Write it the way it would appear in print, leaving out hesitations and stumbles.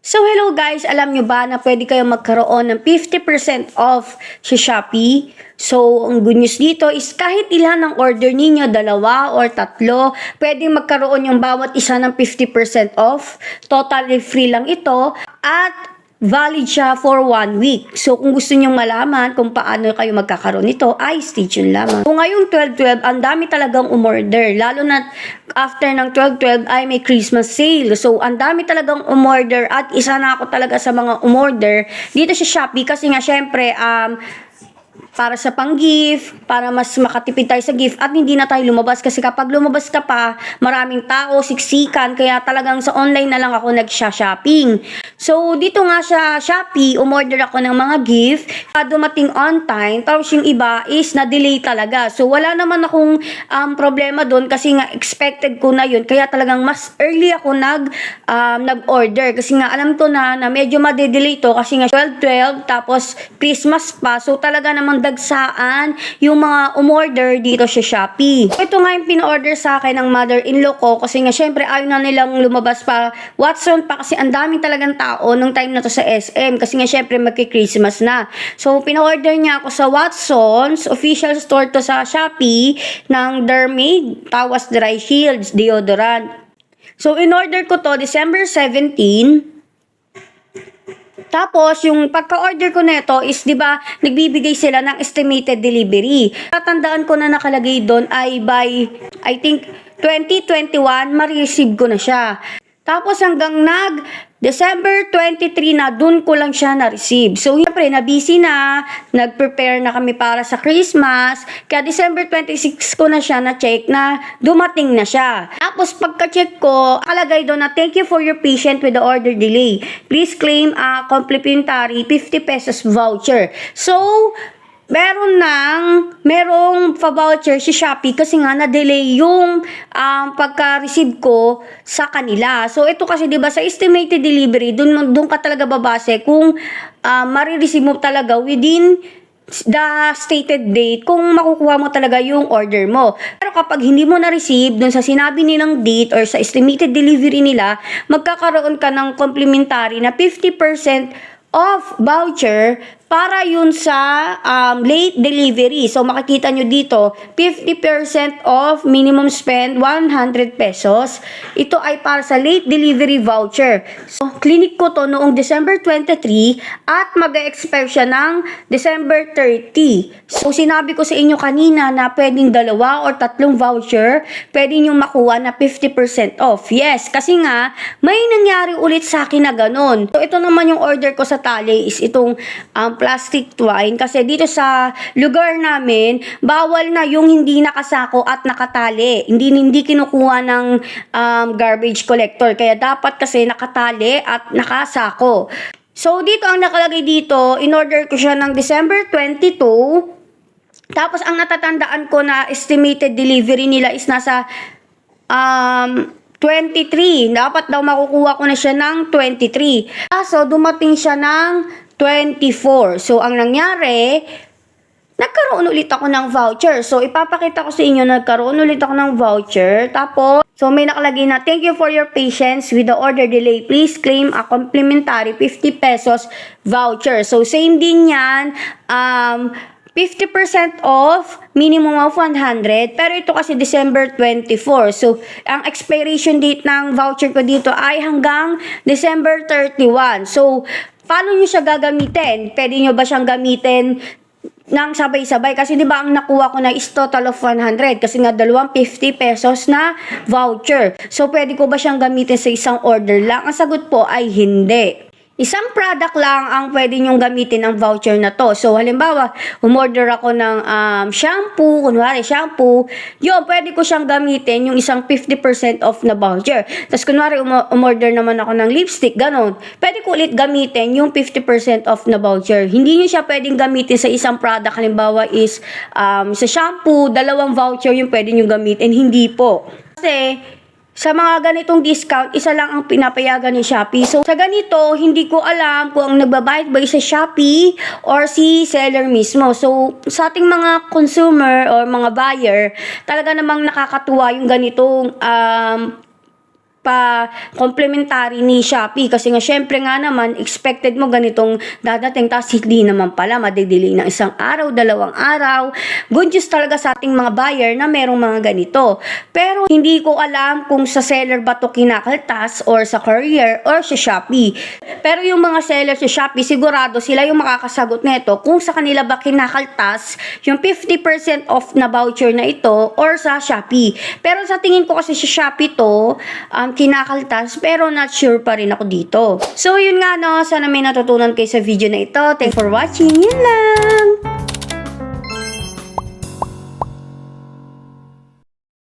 So hello guys, alam nyo ba na pwede kayong magkaroon ng 50% off sa Shopee? So ang good news dito is kahit ilan ang order ninyo, 2 or 3, pwede magkaroon yung bawat isa ng 50% off. Totally free lang ito at valid siya for 1 week. So, kung gusto nyong malaman kung paano kayo magkakaroon nito, ay stay tuned lamang. So, ngayong 12/12, ang dami talagang umorder. Lalo na after ng 12/12 ay may Christmas sale. So, ang dami talagang umorder at isa na ako talaga sa mga umorder dito sa Shopee kasi nga syempre, para sa pang-gift, para mas makatipid tayo sa gift at hindi na tayo lumabas kasi kapag lumabas ka pa, maraming tao, siksikan, kaya talagang sa online na lang ako nagsha-shopping. So, dito nga sa Shopee, umorder ako ng mga gift, dumating on time, tapos yung iba is na-delay talaga. So, wala naman akong problema doon kasi nga expected ko na yun, kaya talagang mas early ako nag-order kasi nga alam ko na medyo madedelay to kasi nga 12/12 tapos Christmas pa, so talaga namang dagsaan yung mga umorder dito sa Shopee. Ito nga yung pin-order sa akin ng mother-in-law ko kasi nga syempre ayaw na nilang lumabas pa Watson pa kasi ang daming talagang tao nung time na to sa SM kasi nga syempre magki-Christmas na. So pin-order niya ako sa Watson's official store to sa Shopee ng Dermaid Tawas Dry Shields deodorant. So in-order ko to December 17. Tapos, yung pagka-order ko nito is, di ba, nagbibigay sila ng estimated delivery. Tatandaan ko na nakalagay doon ay by, I think, 2021, ma-receive ko na siya. Tapos, hanggang December 23 na, dun ko lang siya na-receive. So, siyempre, na-busy na, nag-prepare na kami para sa Christmas. Kaya December 26 ko na siya na-check na dumating na siya. Tapos, pagka-check ko, kalagay doon na thank you for your patience with the order delay. Please claim a complimentary 50 pesos voucher. So, merong pa-voucher si Shopee kasi nga na-delay yung pagka-receive ko sa kanila. So, ito kasi 'di ba sa estimated delivery, dun ka talaga babase kung ma-receive mo talaga within the stated date kung makukuha mo talaga yung order mo. Pero kapag hindi mo na-receive dun sa sinabi nilang date or sa estimated delivery nila, magkakaroon ka ng complimentary na 50% off voucher para yun sa late delivery. So, makikita nyo dito, 50% off, minimum spend, 100 pesos. Ito ay para sa late delivery voucher. So, clinic ko to noong December 23 at mag-expire siya ng December 30. So, sinabi ko sa inyo kanina na pwedeng 2 or 3 voucher, pwede nyo makuha na 50% off. Yes, kasi nga, may nangyari ulit sa akin na ganun. So, ito naman yung order ko sa tali is itong plastic twine kasi dito sa lugar namin bawal na yung hindi nakasako at nakatali, hindi kinukuha ng garbage collector, kaya dapat kasi nakatali at nakasako. So dito ang nakalagay dito, in order ko siya ng December 22. Tapos ang natatandaan ko na estimated delivery nila is nasa 23. Dapat daw makukuha ko na siya ng 23. So dumating siya ng 24. So, ang nangyari, nagkaroon ulit ako ng voucher. So, ipapakita ko sa inyo, nagkaroon ulit ako ng voucher. Tapos, so may nakalagay na, thank you for your patience with the order delay. Please claim a complimentary 50 pesos voucher. So, same din yan. 50% off, minimum of 100. Pero ito kasi December 24. So, ang expiration date ng voucher ko dito ay hanggang December 31. So, paano nyo siya gagamitin? Pwede nyo ba siyang gamitin ng sabay-sabay? Kasi di ba ang nakuha ko na is total of 100. Kasi nga 250 pesos na voucher. So, pwede ko ba siyang gamitin sa isang order lang? Ang sagot po ay hindi. Isang product lang ang pwede nyong gamitin ng voucher na to. So, halimbawa, umorder ako ng shampoo, kunwari shampoo, yun, pwede ko siyang gamitin yung isang 50% off na voucher. Tapos, kunwari, umorder naman ako ng lipstick, ganon. Pwede ko ulit gamitin yung 50% off na voucher. Hindi nyo siya pwedeng gamitin sa isang product. Halimbawa is, sa shampoo, 2 voucher yung pwede nyo gamitin. Hindi po. Kasi, sa mga ganitong discount, isa lang ang pinapayagan ni Shopee. So, sa ganito, hindi ko alam kung ang nagbabayad ba sa Shopee or si seller mismo. So, sa ating mga consumer or mga buyer, talaga namang nakakatuwa yung ganitong complementary ni Shopee kasi nga syempre nga naman expected mo ganitong dadating tapos hindi naman pala madidili ng isang araw, 2 araw. Good news talaga sa ating mga buyer na merong mga ganito. Pero hindi ko alam kung sa seller ba to kinakaltas or sa courier or sa Shopee. Pero yung mga seller sa Shopee sigurado sila yung makakasagot nito kung sa kanila ba kinakaltas yung 50% off na voucher na ito or sa Shopee. Pero sa tingin ko kasi sa Shopee to kinakaltas pero not sure pa rin ako dito. So yun nga no, sana may natutunan kayo sa video na ito. Thanks for watching. Yun lang!